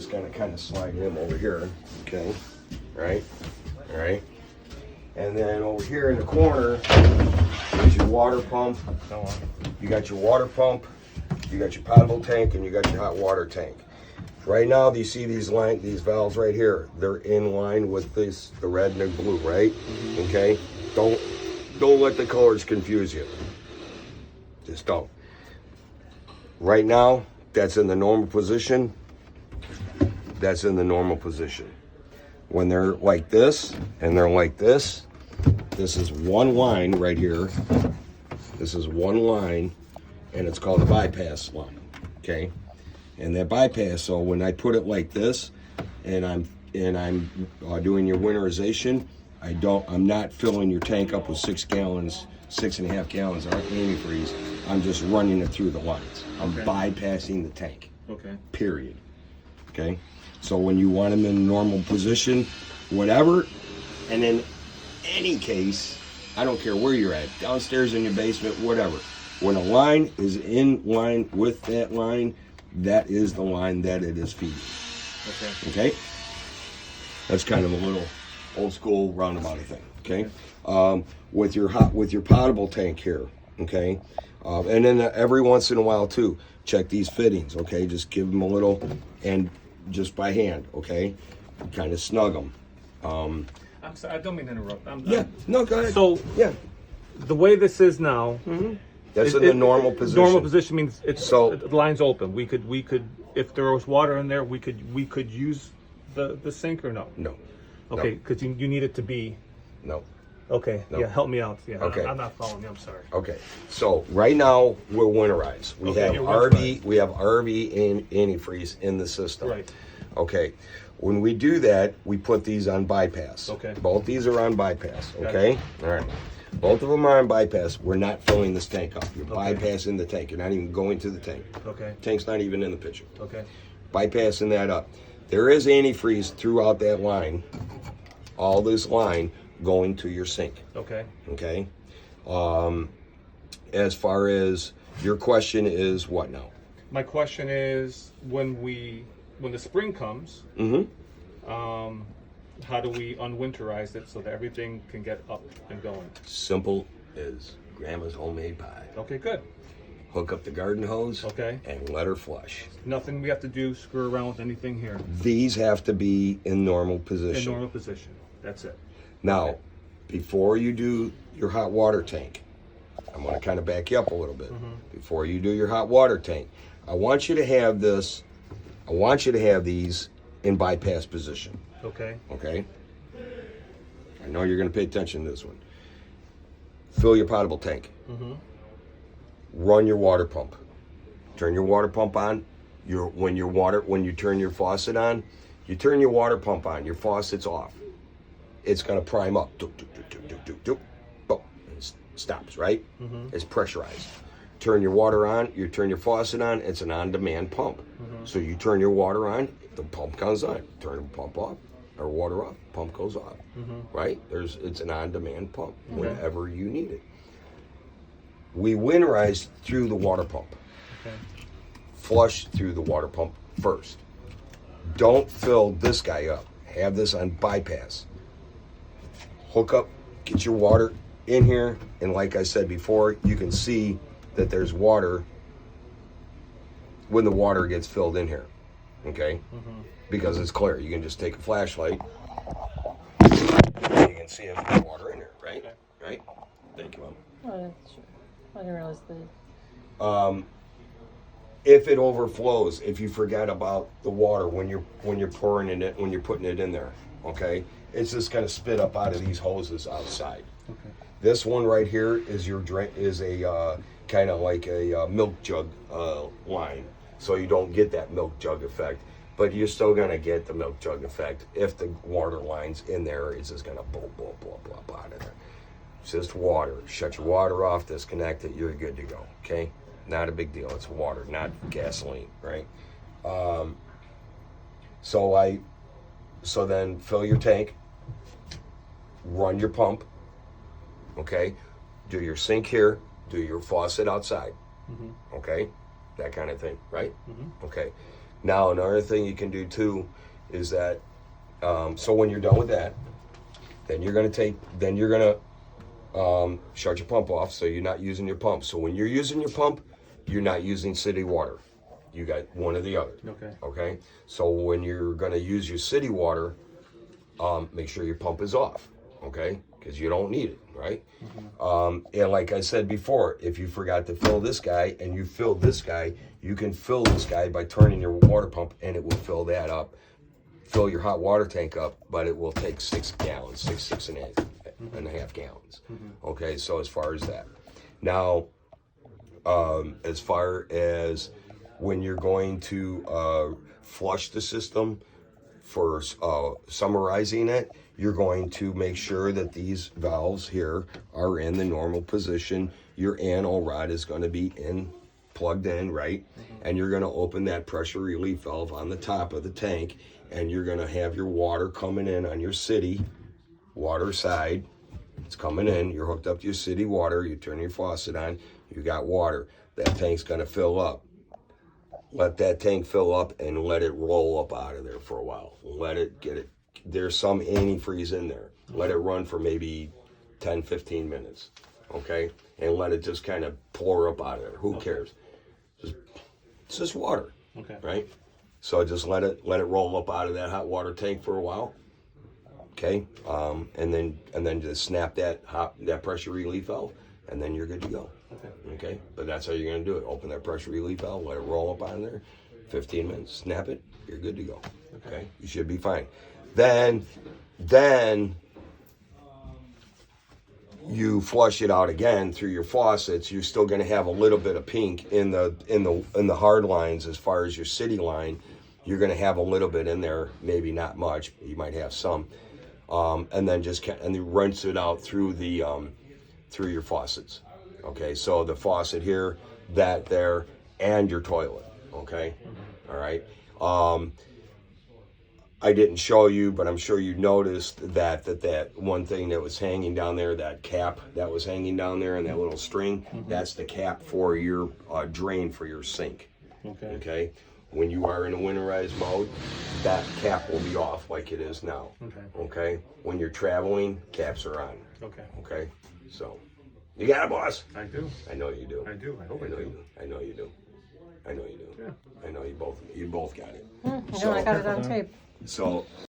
just gonna kind of slide him over here, okay? Right? All right. And then over here in the corner is your water pump. You got your water pump, you got your potable tank, and you got your hot water tank. Right now, do you see these valves right here? They're in line with this, the red and the blue, right? Mm-hmm. Okay. Don't let the colors confuse you. Just don't. Right now, that's in the normal position. That's in the normal position. When they're like this and they're like this is one line right here. This is one line, and it's called a bypass line. Okay. And that bypass, so when I put it like this, and I'm doing your winterization, I'm not filling your tank up with 6 gallons, 6.5 gallons of antifreeze. I'm just running it through the lines. I'm bypassing the tank. Okay. Period. Okay. So when you want them in normal position, whatever, and in any case, I don't care where you're at, downstairs in your basement, whatever. When a line is in line with that line, that is the line that it is feeding. Okay. Okay. That's kind of a little old school roundabout thing. Okay. With your potable tank here. Okay. And then every once in a while too, check these fittings. Okay. Just give them a little, and just by hand. Okay. Kind of snug them. I'm sorry. I don't mean to interrupt. No. Go ahead. So yeah, the way this is now. Mm-hmm. That's in the normal position. Normal position means the line's open. We could, if there was water in there, we could use the sink or no? No. Okay, because you need it to be. No. Okay. No. Yeah, help me out. Yeah. Okay. I'm not following you. I'm sorry. Okay. So right now we're winterized. We have RV. We have RV and antifreeze in the system. Right. Okay. When we do that, we put these on bypass. Okay. Both these are on bypass. Okay. All right. Both of them are on bypass. We're not filling this tank up. You're bypassing the tank. You're not even going to the tank. Okay. Tank's not even in the picture. Okay. Bypassing that up. There is antifreeze throughout that line. All this line going to your sink. Okay. Okay. As far as your question is what now? My question is when the spring comes, how do we unwinterize it so that everything can get up and going? Simple as grandma's homemade pie. Okay, good. Hook up the garden hose. Okay. And let her flush. Nothing we have to do, screw around with anything here. These have to be in normal position. In normal position. That's it. Now, before you do your hot water tank, I'm going to kind of back you up a little bit. Before you do your hot water tank, I want you to have this. I want you to have these in bypass position. Okay. Okay. I know you're going to pay attention to this one. Fill your potable tank. Run your water pump. Turn your water pump on. When you turn your faucet on, you turn your water pump on. Your faucet's off. It's going to prime up. Boom. It stops, right? It's pressurized. Turn your water on. You turn your faucet on. It's an on-demand pump. So you turn your water on, the pump comes on. Turn the pump off, or water off, pump goes off. Right? It's an on-demand pump whenever you need it. We winterize through the water pump. Okay. Flush through the water pump first. Don't fill this guy up. Have this on bypass. Hook up, get your water in here, and like I said before, you can see that there's water when the water gets filled in here. Okay? Because it's clear. You can just take a flashlight and you can see if there's water in here, right? Okay. Right? Thank you, Mom. Oh, sure. I didn't realize that. If it overflows, if you forget about the water when you're pouring it in, when you're putting it in there, okay, it's just gonna spit up out of these hoses outside. Okay. This one right here is a kind of like a milk jug line, so you don't get that milk jug effect, but you're still gonna get the milk jug effect if the water line's in there. It's just gonna blah blah blah blah blah out of there. It's just water. Shut your water off, disconnect it, you're good to go. Okay. Not a big deal. It's water, not gasoline, right? So then fill your tank, run your pump, okay? Do your sink here, do your faucet outside, okay? That kind of thing, right? Okay. Now, another thing you can do too is that, so when you're done with that, then you're gonna shut your pump off, so you're not using your pump. So when you're using your pump, you're not using city water. You got one or the other. Okay. Okay. So when you're gonna use your city water, make sure your pump is off. Okay, because you don't need it, right? And like I said before, if you forgot to fill this guy and you filled this guy, you can fill this guy by turning your water pump, and it will fill that up. Fill your hot water tank up, but it will take 6 gallons, six and a half gallons. Okay, so as far as that. Now, as far as when you're going to flush the system for summarizing it, you're going to make sure that these valves here are in the normal position. Your anole rod is going to be plugged in, right? And you're going to open that pressure relief valve on the top of the tank, and you're going to have your water coming in on your city water side. It's coming in, you're hooked up to your city water, you turn your faucet on, you got water. That tank's going to fill up. Let that tank fill up and let it roll up out of there for a while. Let it get it. There's some antifreeze in there. Let it run for maybe 10, 15 minutes, okay? And let it just kind of pour up out of there. Who cares? It's just water, Okay. right? So just let it roll up out of that hot water tank for a while, okay? And then just snap that pressure relief valve, and then you're good to go. Okay, but that's how you're going to do it. Open that pressure relief valve, let it roll up on there, 15 minutes, snap it, you're good to go. Okay, you should be fine. Then you flush it out again through your faucets. You're still going to have a little bit of pink in the hard lines as far as your city line. You're going to have a little bit in there, maybe not much. You might have some, and then rinse it out through through your faucets. Okay, so the faucet here, that there, and your toilet. Okay, all right. I didn't show you, but I'm sure you noticed that one thing that was hanging down there, that cap that was hanging down there, and that little string, that's the cap for your drain for your sink. Okay. Okay. When you are in a winterized mode, that cap will be off like it is now. Okay. Okay. When you're traveling, caps are on. Okay. Okay. So, you got it, boss. I do. I know you do. I do. I hope I know do. you do. I know you do. I know you do. Yeah. I know you both got it. No, I got it on tape. So